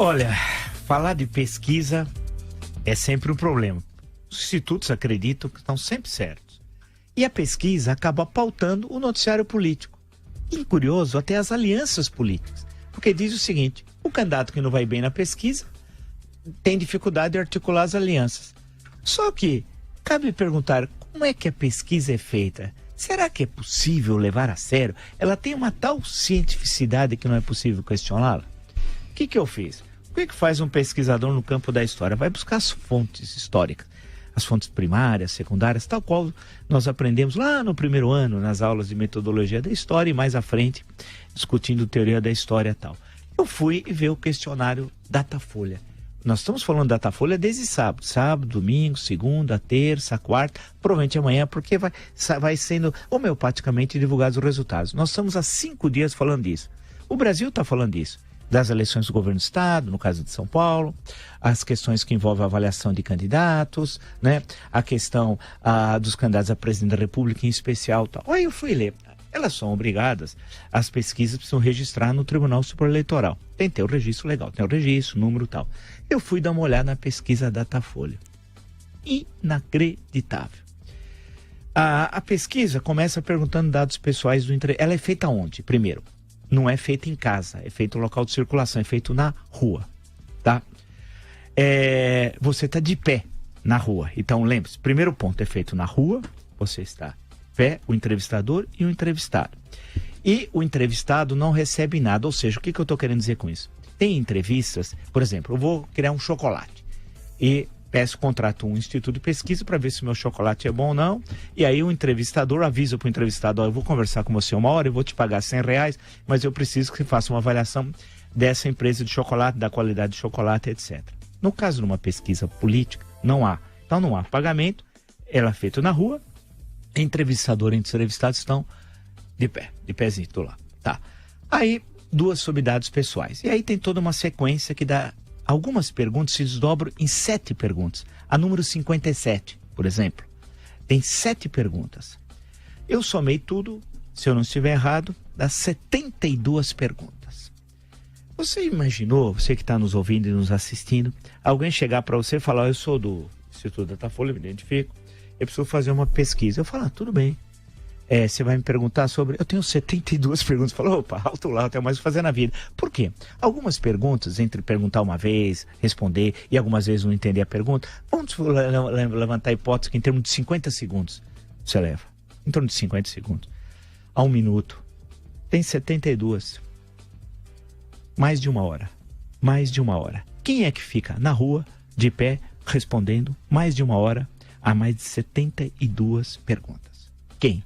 Olha, falar de pesquisa é sempre um problema. Os institutos acreditam que estão sempre certos. E a pesquisa acaba pautando o noticiário político. E curioso, até as alianças políticas. Porque diz o seguinte, o candidato que não vai bem na pesquisa tem dificuldade de articular as alianças. Só que cabe perguntar como é que a pesquisa é feita. Será que é possível levar a sério? Ela tem uma tal cientificidade que não é possível questioná-la? O que eu fiz? O que faz um pesquisador no campo da história? Vai buscar as fontes históricas, as fontes primárias, secundárias, tal qual nós aprendemos lá no primeiro ano, nas aulas de metodologia da história e mais à frente, discutindo teoria da história e tal. Eu fui ver o questionário Datafolha. Nós estamos falando Datafolha desde sábado, domingo, segunda, terça, quarta, provavelmente amanhã, porque vai sendo homeopaticamente divulgados os resultados. Nós estamos há 5 dias falando disso. O Brasil está falando disso. Das eleições do governo do estado, no caso de São Paulo, as questões que envolvem a avaliação de candidatos, né? A questão dos candidatos a presidente da República em especial. Tal. Aí eu fui ler. Elas são obrigadas, as pesquisas precisam registrar no Tribunal Superior Eleitoral. Tem que ter o registro legal, tem o registro, número e tal. Eu fui dar uma olhada na pesquisa Datafolha. Inacreditável. A pesquisa começa perguntando dados pessoais do entrevistado. Ela é feita onde? Primeiro, não é feita em casa, é feito no local de circulação, é feito na rua, tá? Você está de pé na rua. Então, lembre-se, primeiro ponto, é feito na rua, você está de pé, o entrevistador e o entrevistado. E o entrevistado não recebe nada, ou seja, o que eu estou querendo dizer com isso? Tem entrevistas, por exemplo, eu vou criar um chocolate e contrato um instituto de pesquisa para ver se o meu chocolate é bom ou não, e aí o entrevistador avisa para o entrevistado, eu vou conversar com você 1 hora, eu vou te pagar R$100, mas eu preciso que você faça uma avaliação dessa empresa de chocolate, da qualidade de chocolate, etc. No caso de uma pesquisa política, não há. Então não há pagamento, ela é feita na rua, entrevistador e entrevistados estão de pé, de pezinho lá. Tá. Aí, 2 sobre dados pessoais. E aí tem toda uma sequência que dá. Algumas perguntas se desdobram em 7 perguntas. A número 57, por exemplo, tem 7 perguntas. Eu somei tudo, se eu não estiver errado, dá 72 perguntas. Você imaginou, você que está nos ouvindo e nos assistindo, alguém chegar para você e falar, eu sou do Instituto Datafolha, me identifico, eu preciso fazer uma pesquisa. Eu falo, tudo bem. Você vai me perguntar sobre... Eu tenho 72 perguntas. Falo, opa, alto lá, eu tenho mais o que fazer na vida. Por quê? Algumas perguntas, entre perguntar uma vez, responder, e algumas vezes não entender a pergunta, vamos levantar a hipótese que em termos de 50 segundos você leva. Em torno de 50 segundos. A 1 minuto. Tem 72. Mais de 1 hora. Mais de 1 hora. Quem é que fica na rua, de pé, respondendo, mais de 1 hora, a mais de 72 perguntas? Quem?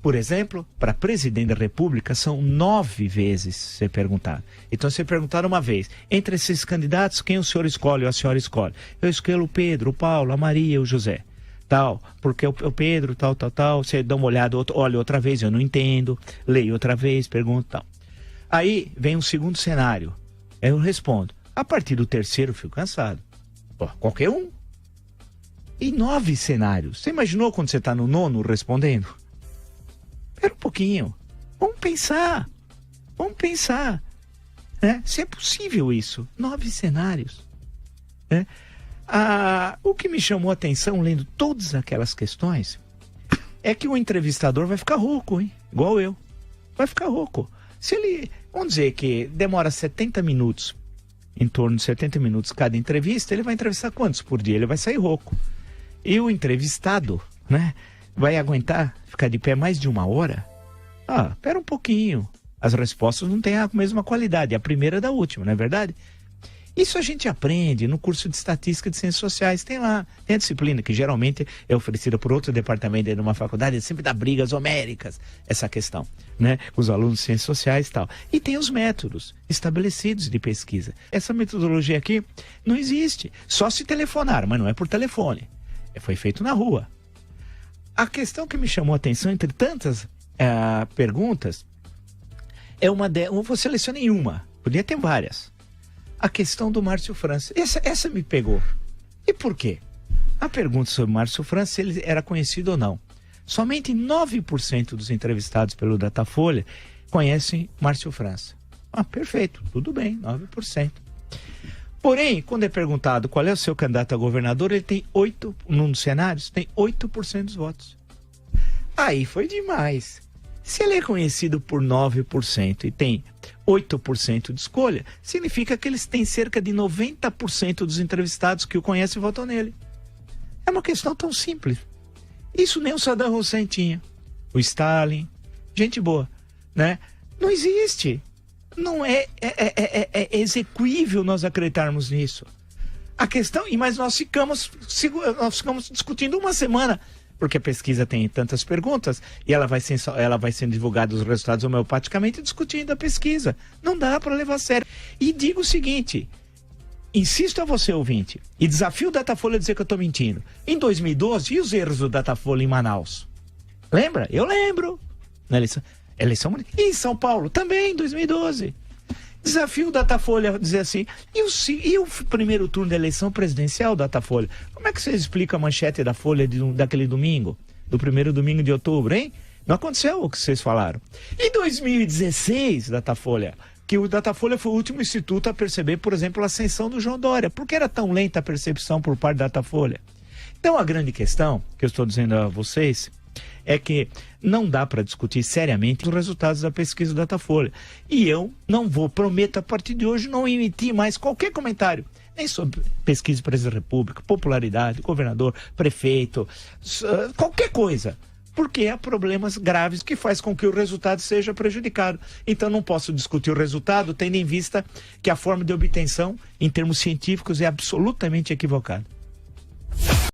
Por exemplo, para presidente da República, são 9 vezes ser perguntado. Então, se perguntar uma vez, entre esses candidatos, quem o senhor escolhe ou a senhora escolhe? Eu escolho o Pedro, o Paulo, a Maria, o José. Tal, porque o Pedro, tal. Você dá uma olhada, olha outra vez, eu não entendo. Leio outra vez, pergunto, tal. Aí, vem um segundo cenário. Eu respondo. A partir do terceiro, eu fico cansado. Qualquer um. E 9 cenários. Você imaginou quando você está no 9º respondendo? Espera um pouquinho, vamos pensar, né? Se é possível isso, 9 cenários, né? O que me chamou a atenção, lendo todas aquelas questões, é que o entrevistador vai ficar rouco, hein? Igual eu, vai ficar rouco. Se ele, vamos dizer que demora 70 minutos, em torno de 70 minutos cada entrevista, ele vai entrevistar quantos por dia? Ele vai sair rouco. E o entrevistado, né? Vai aguentar ficar de pé mais de 1 hora? Espera um pouquinho. As respostas não têm a mesma qualidade. A primeira é da última, não é verdade? Isso a gente aprende no curso de Estatística de Ciências Sociais. Tem lá, tem a disciplina que geralmente é oferecida por outro departamento de uma faculdade, sempre dá brigas homéricas, essa questão, né? Com os alunos de Ciências Sociais e tal. E tem os métodos estabelecidos de pesquisa. Essa metodologia aqui não existe. Só se telefonar, mas não é por telefone. Foi feito na rua. A questão que me chamou a atenção, entre tantas perguntas, é eu vou selecionar uma, podia ter várias. A questão do Márcio França. Essa me pegou. E por quê? A pergunta sobre Márcio França, se ele era conhecido ou não. Somente 9% dos entrevistados pelo Datafolha conhecem Márcio França. Perfeito, tudo bem, 9%. Porém, quando é perguntado qual é o seu candidato a governador, ele tem 8, num dos cenários, tem 8% dos votos. Aí foi demais. Se ele é conhecido por 9% e tem 8% de escolha, significa que eles têm cerca de 90% dos entrevistados que o conhecem votam nele. É uma questão tão simples. Isso nem o Saddam Hussein tinha. O Stalin, gente boa, né? Não existe. Não é execuível nós acreditarmos nisso. A questão, mas nós ficamos discutindo uma semana, porque a pesquisa tem tantas perguntas e ela vai sendo divulgada os resultados homeopaticamente discutindo a pesquisa. Não dá para levar a sério. E digo o seguinte, insisto a você, ouvinte, e desafio o Datafolha a dizer que eu estou mentindo. Em 2012, e os erros do Datafolha em Manaus? Lembra? Eu lembro. Na eleição e em São Paulo, também, em 2012. Desafio o Datafolha a dizer assim, e o primeiro turno da eleição presidencial, Datafolha? Como é que vocês explicam a manchete da Folha daquele domingo? Do primeiro domingo de outubro, hein? Não aconteceu o que vocês falaram. Em 2016, Datafolha, que o Datafolha foi o último instituto a perceber, por exemplo, a ascensão do João Dória. Por que era tão lenta a percepção por parte da Datafolha? Então, a grande questão que eu estou dizendo a vocês é que não dá para discutir seriamente os resultados da pesquisa do Datafolha. E eu não prometo a partir de hoje não emitir mais qualquer comentário, nem sobre pesquisa de presidente da República, popularidade, governador, prefeito, qualquer coisa. Porque há problemas graves que faz com que o resultado seja prejudicado. Então não posso discutir o resultado tendo em vista que a forma de obtenção, em termos científicos, é absolutamente equivocada.